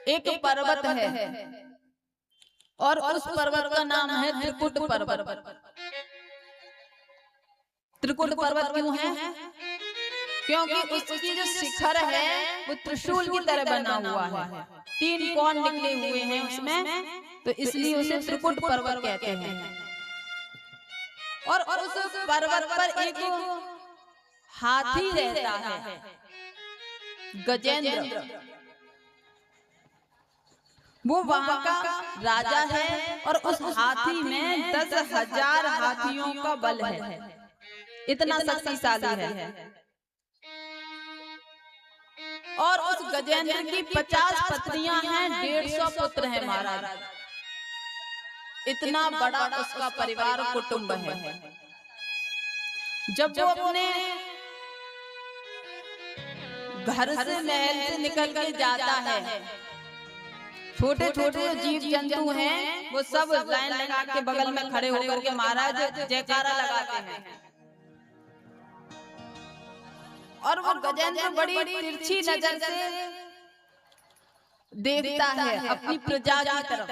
एक पर्वत है और उस पर्वत का नाम है त्रिकुट पर्वत। त्रिकुट पर्वत क्यों है? क्योंकि उसकी जो शिखर है वो त्रिशूल की तरह बना हुआ है, 3 कोण निकले हुए हैं उसमें, तो इसलिए उसे त्रिकुट पर्वत कहते हैं। और उस पर्वत पर एक हाथी रहता है, गजेंद्र। वो वहां का राजा है और उस हाथी में 10,000 हाथियों का बल है, इतना शक्तिशाली है। और उस गजेंद्र की 50 पत्नियां हैं, 150 पुत्र हैं महाराज। इतना बड़ा उसका परिवार कुटुंब है। जब वो अपने घर से महल से निकल के जाता है, छोटे छोटे जीव जंतु हैं वो सब लाइन लगा के बगल में खड़े होकर के महाराज जयकारा लगाते हैं। और वो गजेंद्र बड़ी तिरछी नजर से देखता है अपनी प्रजा की तरफ,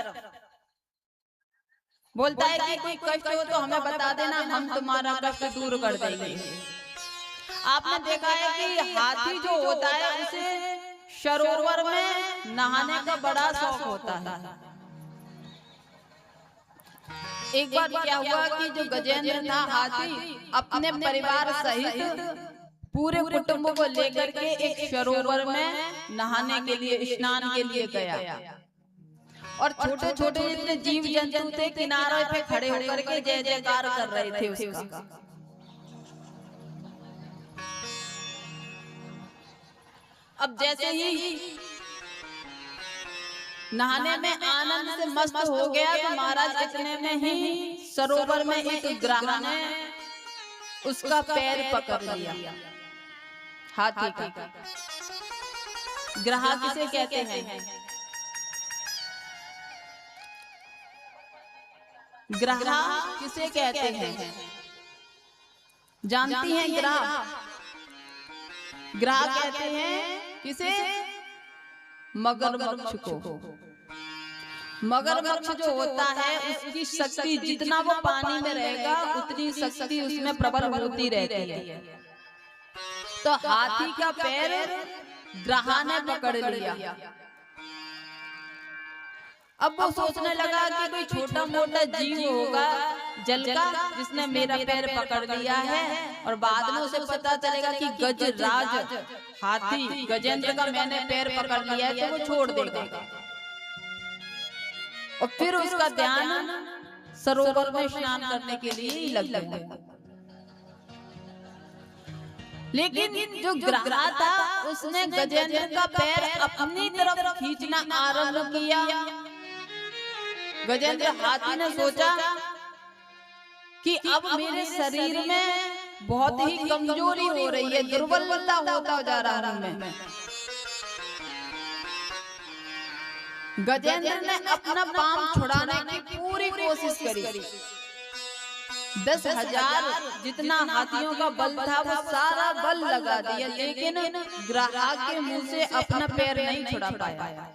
बोलता है कि कोई कष्ट हो तो हमें बता देना, हम तुम्हारा कष्ट दूर कर देंगे। आपने देखा है कि हाथी जो होता है उसे सरोवर में नहाने का बड़ा शौक होता है। एक बार क्या हुआ कि जो गजेंद्र था हाथी अपने परिवार सहित पूरे कुटुंब को लेकर के एक सरोवर में नहाने के लिए, स्नान के लिए गया। और छोटे छोटे जितने जीव जंतु थे किनारे पे खड़े होकर के जय जयकार कर रहे थे उसका। अब जैसे ही नहाने में आनंद से मस्त हो गया तो महाराज इतने में ही सरोवर में एक ग्राह ने उसका पैर पकड़ लिया, हाथी का। ग्राह किसे कहते हैं? ग्राह किसे कहते हैं? जानती हैं? ग्राह कहते हैं किसे? मगरमच्छ को। मगरमच्छ जो होता है उसकी शक्ति, जितना वो पानी में रहेगा उतनी शक्ति उसमें प्रबल होती रहती है। तो हाथी का पैर ग्राह ने पकड़ लिया। अब वो सोचने लगा कि कोई छोटा मोटा जीव होगा जल का जिसने मेरा पैर पकड़ लिया है, और बाद में उसे पता चलेगा कि गजराज हाथी गजेंद्र का मैंने पैर पकड़ लिया है, तो वो छोड़ देगा। और फिर उसका ध्यान सरोवर में स्नान करने के लिए ही लग गया। लेकिन जो ग्राह था उसने गजेंद्र का पैर अपनी तरफ खींचना आरंभ किया। गजेंद्र हाथी ने सोचा कि अब मेरे शरीर में बहुत ही कमजोरी हो रही है, दुर्बलता होता जा रहा हूं मैं। गजेंद्र ने अपना पांव छुड़ाने की पूरी कोशिश करी। 10,000 जितना हाथियों का बल था वो सारा बल लगा दिया, लेकिन ग्राह के मुंह से अपना पैर नहीं छुड़ा पाया।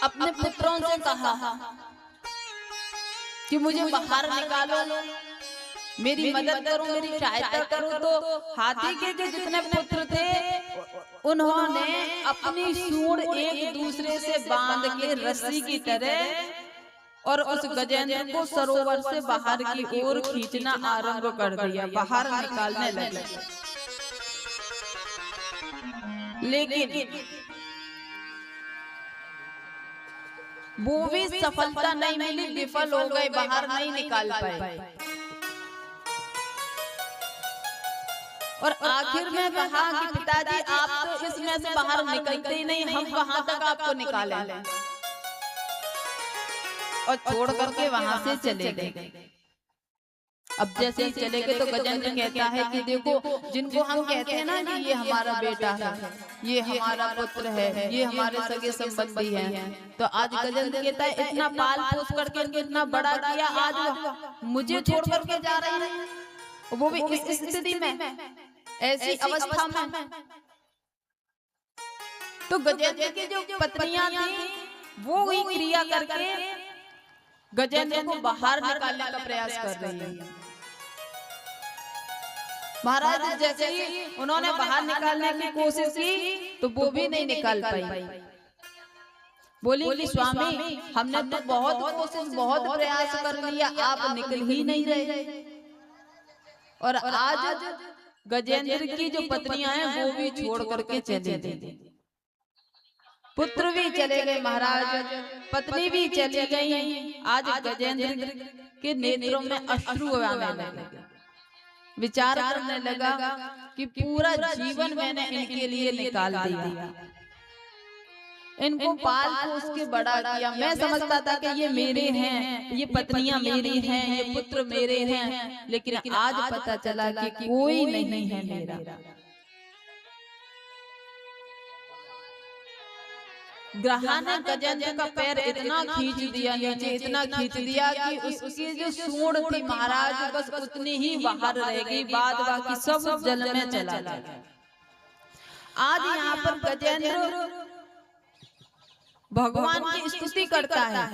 अपने पुत्रों से कहा कि मुझे बाहर निकालो, मेरी मदद करो, मेरी सहायता करो। तो हाथी के जो जितने पुत्र थे उन्होंने अपनी सूंड एक दूसरे से बांध के रस्सी की तरह और उस गजेंद्र को सरोवर से बाहर की ओर खींचना आरंभ कर दिया, बाहर निकालने लगे। लेकिन वो भी सफलता नहीं मिली, विफल हो गए, बाहर नहीं निकाल पाए। और आखिर में कहा कि पिताजी आप तो इसमें से बाहर निकलते ही नहीं, हम कहां तक आपको निकालें। और छोड़ करके वहां से चले गए। अब जैसे ही चले गए तो गजेंद्र कहता है कि देखो, जिनको हम कहते हैं ना कि ये हमारा बेटा है, ये हमारा पुत्र है, ये हमारे सगे संबंधी हैं, तो आज गजेंद्र कहता है इतना पाल पोस करके इनको इतना बड़ा किया, आज मुझे छोड़ करके जा रहे हैं, वो भी इस स्थिति में, ऐसी अवस्था में। तो गजेंद्र की जो पत्नियां थी वो वही क्रिया करके गजेंद्र को बाहर निकालने का प्रयास कर रही है। महाराज जैसे ही उन्होंने बाहर निकालने की कोशिश की तो वो भी नहीं निकाल पाई। बोली कि स्वामी हमने तो बहुत कोशिश बहुत प्रयास कर लिया, आप निकल ही नहीं रहे। और आज गजेंद्र की जो पत्नियां हैं वो भी छोड़ करके चले गई, पुत्र भी चले गए महाराज, पत्नी भी चली गई। आज गजेंद्र के नेत्रों में अश्रु आने लगे, विचार करने लगा कि पूरा जीवन मैंने इनके लिए निकाल दिया, इनको पाल पोस के बड़ा किया। मैं समझता था कि ये मेरे हैं, ये पत्नियां मेरी हैं, ये पुत्र मेरे हैं, लेकिन आज पता चला कि कोई नहीं है मेरा। ग्रहा ने गजेंद्र का पैर इतना खींच दिया नीचे, इतना खींच दिया कि उसकी जो सूंड थी महाराज बस उतनी ही बाहर रह गई, बाद बाकी सब जल में चला गया। आज यहाँ पर गजेंद्र भगवान की स्तुति करता है